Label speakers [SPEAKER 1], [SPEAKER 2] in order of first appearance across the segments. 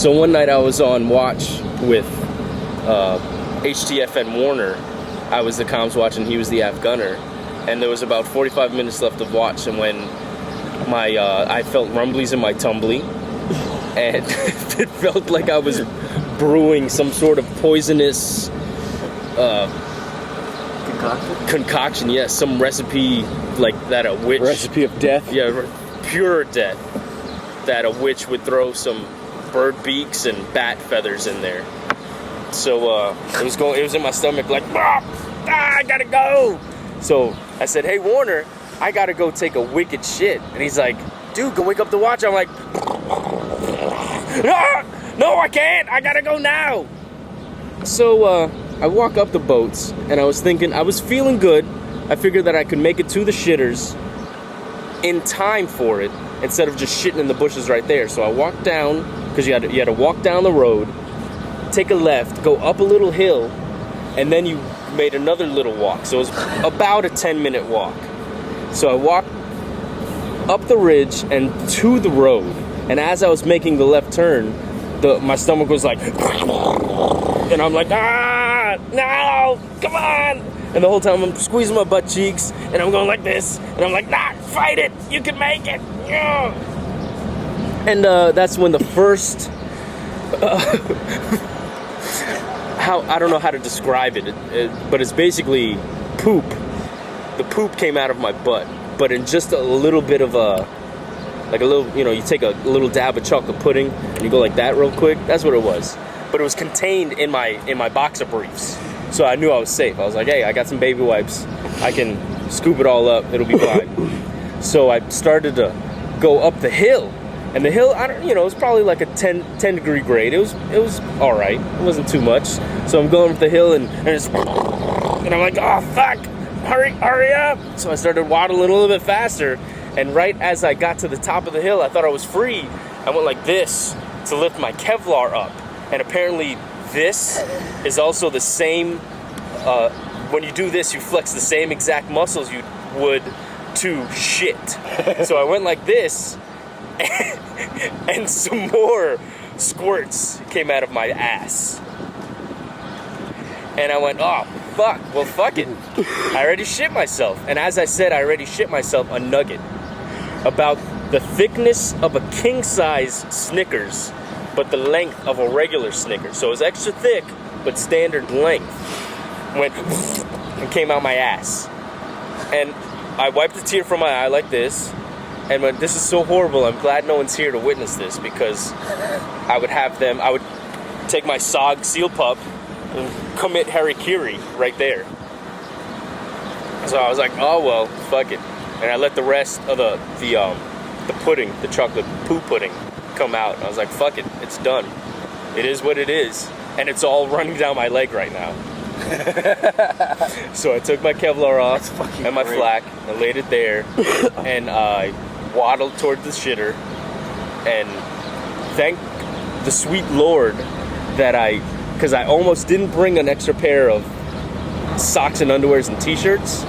[SPEAKER 1] So one night I was on watch with HTF and Warner. I was the comms watch and he was the AF gunner. And there was about 45 minutes left of watch, and when my I felt rumblies in my tumbly, and it felt like I was brewing some sort of poisonous concoction. Yes, some recipe like that a witch.
[SPEAKER 2] Recipe of death.
[SPEAKER 1] Yeah, pure death. That a witch would throw some bird beaks and bat feathers in there. So it was in my stomach like, I gotta go. So I said, hey Warner, I gotta go take a wicked shit. And he's like, dude, go wake up the watch. I'm like, no, I can't. I gotta go now. So I walk up the boats, and I was thinking, I was feeling good. I figured that I could make it to the shitters in time for it, instead of just shitting in the bushes right there. So I walked down, because you had to walk down the road, take a left, go up a little hill, and then you made another little walk. So it was about a 10-minute walk. So I walked up the ridge and to the road, and as I was making the left turn, my stomach was like, and I'm like, no, come on. And the whole time I'm squeezing my butt cheeks, and I'm going like this, and I'm like, nah, fight it, you can make it. Yeah. And that's when the first, I don't know how to describe it, but it's basically poop. The poop came out of my butt, but in just a little bit of you take a little dab of chocolate pudding, and you go like that real quick. That's what it was. But it was contained in my boxer briefs. So I knew I was safe. I was like, hey, I got some baby wipes. I can scoop it all up. It'll be fine. So I started to go up the hill. And the hill, it was probably like a 10 degree grade. It was all right. It wasn't too much. So I'm going up the hill, and I'm like, oh, fuck. Hurry up. So I started waddling a little bit faster. And right as I got to the top of the hill, I thought I was free. I went like this to lift my Kevlar up. And apparently this is also the same, when you do this, you flex the same exact muscles you would to shit. So I went like this, and some more squirts came out of my ass. And I went, oh, fuck, well, fuck it. I already shit myself. And as I said, I already shit myself a nugget about the thickness of a king-size Snickers, but the length of a regular Snickers. So it was extra thick, but standard length. Went and came out my ass. And I wiped a tear from my eye like this, and went, this is so horrible, I'm glad no one's here to witness this, because I would take my SOG seal pup and commit harikiri right there. So I was like, oh well, fuck it. And I let the rest of the pudding, the chocolate poo pudding, come out. And I was like, fuck it, it's done. It is what it is. And it's all running down my leg right now. So I took my Kevlar off and my flak and laid it there, and I waddled toward the shitter, and thank the sweet Lord that because I almost didn't bring an extra pair of socks and underwears and t-shirts,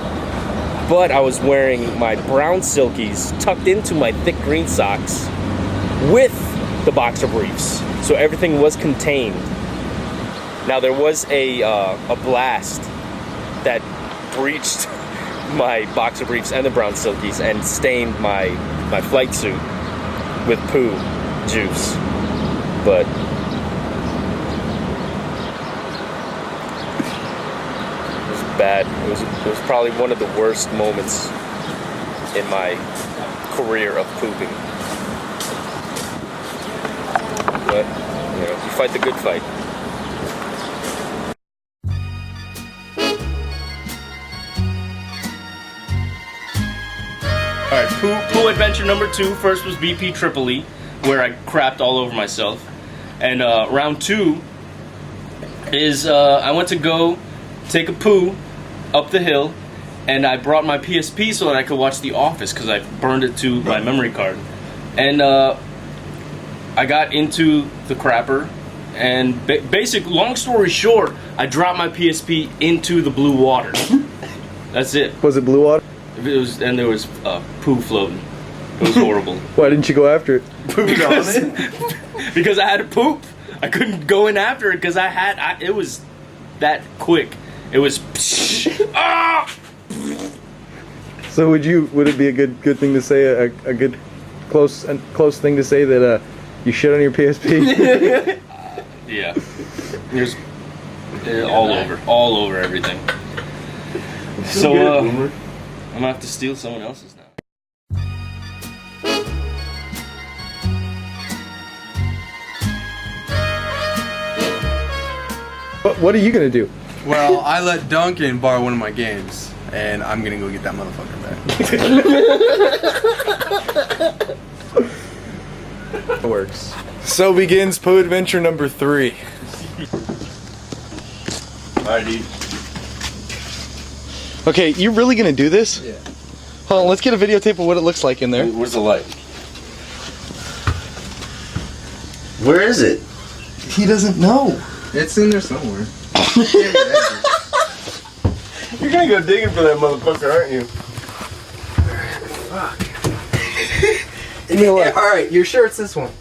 [SPEAKER 1] but I was wearing my brown silkies tucked into my thick green socks with the boxer briefs, so everything was contained. Now there was a blast that breached my boxer briefs and the brown silkies and stained my flight suit with poo juice, but it was bad. It was probably one of the worst moments in my career of pooping. But you fight the good fight. Alright, poo adventure number 2. First was BP Tripoli, where I crapped all over myself. And round 2 is I went to go take a poo up the hill, and I brought my PSP so that I could watch The Office, because I burned it to my memory card. And I got into the crapper, and long story short, I dropped my PSP into the blue water. That's it.
[SPEAKER 2] Was it blue water?
[SPEAKER 1] It was, and there was poo floating. It was horrible.
[SPEAKER 2] Why didn't you go after it?
[SPEAKER 1] Because I had to poop. I couldn't go in after it because it was that quick. It was. Ah!
[SPEAKER 2] So would it be a good thing to say, a good close thing to say that you shit on your PSP?
[SPEAKER 1] Yeah. There's all over everything. So I'm gonna have to steal someone else's now.
[SPEAKER 2] What are you gonna do?
[SPEAKER 3] Well, I let Duncan borrow one of my games, and I'm gonna go get that motherfucker back.
[SPEAKER 2] It works. So begins Poo Adventure number 3.
[SPEAKER 1] Alright, dude.
[SPEAKER 2] Okay, you really gonna do this?
[SPEAKER 3] Yeah.
[SPEAKER 2] Hold on, let's get a videotape of what it looks like in there.
[SPEAKER 1] Where's the light?
[SPEAKER 4] Where is it?
[SPEAKER 2] He doesn't know.
[SPEAKER 3] It's in there somewhere.
[SPEAKER 4] You're gonna go digging for that motherfucker, aren't you?
[SPEAKER 3] Fuck. Alright, you're sure it's this one?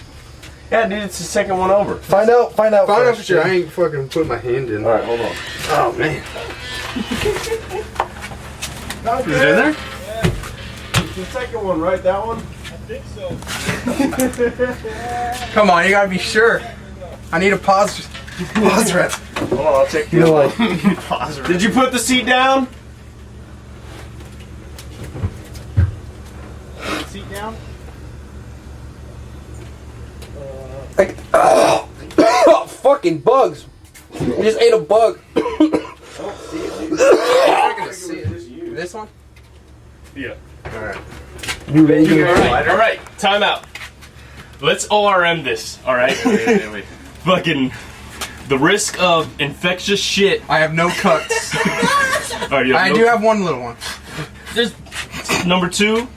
[SPEAKER 4] Yeah, dude, it's the second one over.
[SPEAKER 2] Find out
[SPEAKER 3] Find out
[SPEAKER 2] first,
[SPEAKER 3] for sure.
[SPEAKER 2] yeah.
[SPEAKER 3] I ain't fucking putting my hand in.
[SPEAKER 4] Alright, hold on.
[SPEAKER 3] Oh, man.
[SPEAKER 4] Is it in there? Yeah. It's the second one, right? That one? I think so.
[SPEAKER 3] Come on, you gotta be sure. I need a pause rep.
[SPEAKER 4] Hold on, I'll check the other one. Did you put the seat down? Seat down?
[SPEAKER 3] Oh, fucking bugs. I just ate a bug. This one?
[SPEAKER 1] Yeah.
[SPEAKER 3] Alright.
[SPEAKER 1] Alright, time out. Let's ORM this, alright? Wait. Fucking the risk of infectious shit.
[SPEAKER 3] I have no cuts. I do have one little one.
[SPEAKER 1] Just number 2.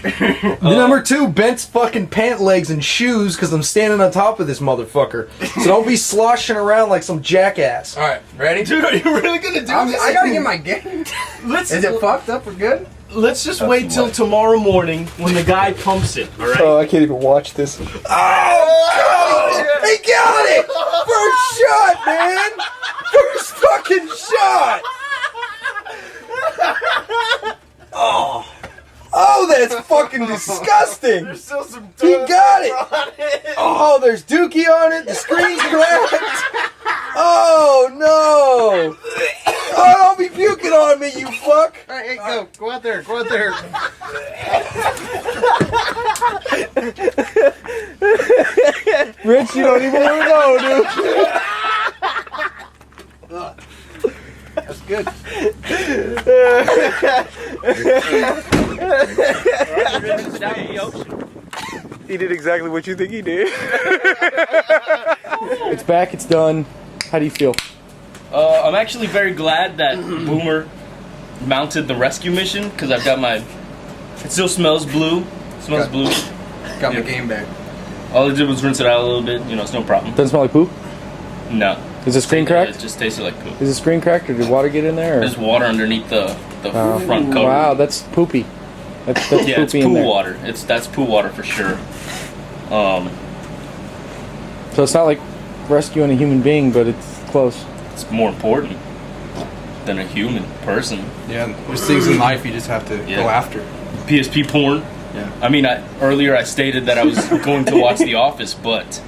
[SPEAKER 2] Number 2, Bent's fucking pant legs and shoes because I'm standing on top of this motherfucker. So don't be sloshing around like some jackass.
[SPEAKER 3] Alright, ready?
[SPEAKER 1] Dude, are you really gonna do this?
[SPEAKER 3] I gotta get my game. Is it fucked up or good?
[SPEAKER 1] Let's just wait till tomorrow morning when the guy pumps it, alright?
[SPEAKER 2] Oh, I can't even watch this.
[SPEAKER 3] Oh, God! He got it! First shot, man! First fucking shot! Oh, that's fucking disgusting!
[SPEAKER 4] There's still some
[SPEAKER 3] He got it!
[SPEAKER 4] on it.
[SPEAKER 3] Oh, there's Dookie on it, the screen's cracked! Oh, no! Oh, don't be puking on me, you fuck!
[SPEAKER 4] Alright, hey, go out there, go out there.
[SPEAKER 2] Rich, you don't even want to know, dude.
[SPEAKER 3] That's good.
[SPEAKER 2] He did exactly what you think he did. It's back, it's done. How do you feel?
[SPEAKER 1] I'm actually very glad that Boomer mounted the rescue mission because I've got my. It still smells blue. Smells blue.
[SPEAKER 3] Got my game back.
[SPEAKER 1] All I did was rinse it out a little bit. You know, it's no problem.
[SPEAKER 2] Doesn't smell like poop?
[SPEAKER 1] No.
[SPEAKER 2] Is the screen
[SPEAKER 1] It
[SPEAKER 2] cracked?
[SPEAKER 1] just tasted like poop.
[SPEAKER 2] Is the screen cracked or did water get in there? Or?
[SPEAKER 1] There's water underneath the front cover.
[SPEAKER 2] Wow, that's poopy. That's
[SPEAKER 1] Yeah,
[SPEAKER 2] poopy
[SPEAKER 1] it's
[SPEAKER 2] in
[SPEAKER 1] poo
[SPEAKER 2] there.
[SPEAKER 1] water. That's poo water for sure.
[SPEAKER 2] So it's not like rescuing a human being, but it's close.
[SPEAKER 1] It's more important than a human person.
[SPEAKER 3] Yeah, there's things in life you just have to
[SPEAKER 1] Yeah.
[SPEAKER 3] go after.
[SPEAKER 1] PSP porn.
[SPEAKER 3] Yeah.
[SPEAKER 1] I mean, earlier I stated that I was going to watch The Office, but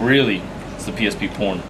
[SPEAKER 1] really, it's the PSP porn.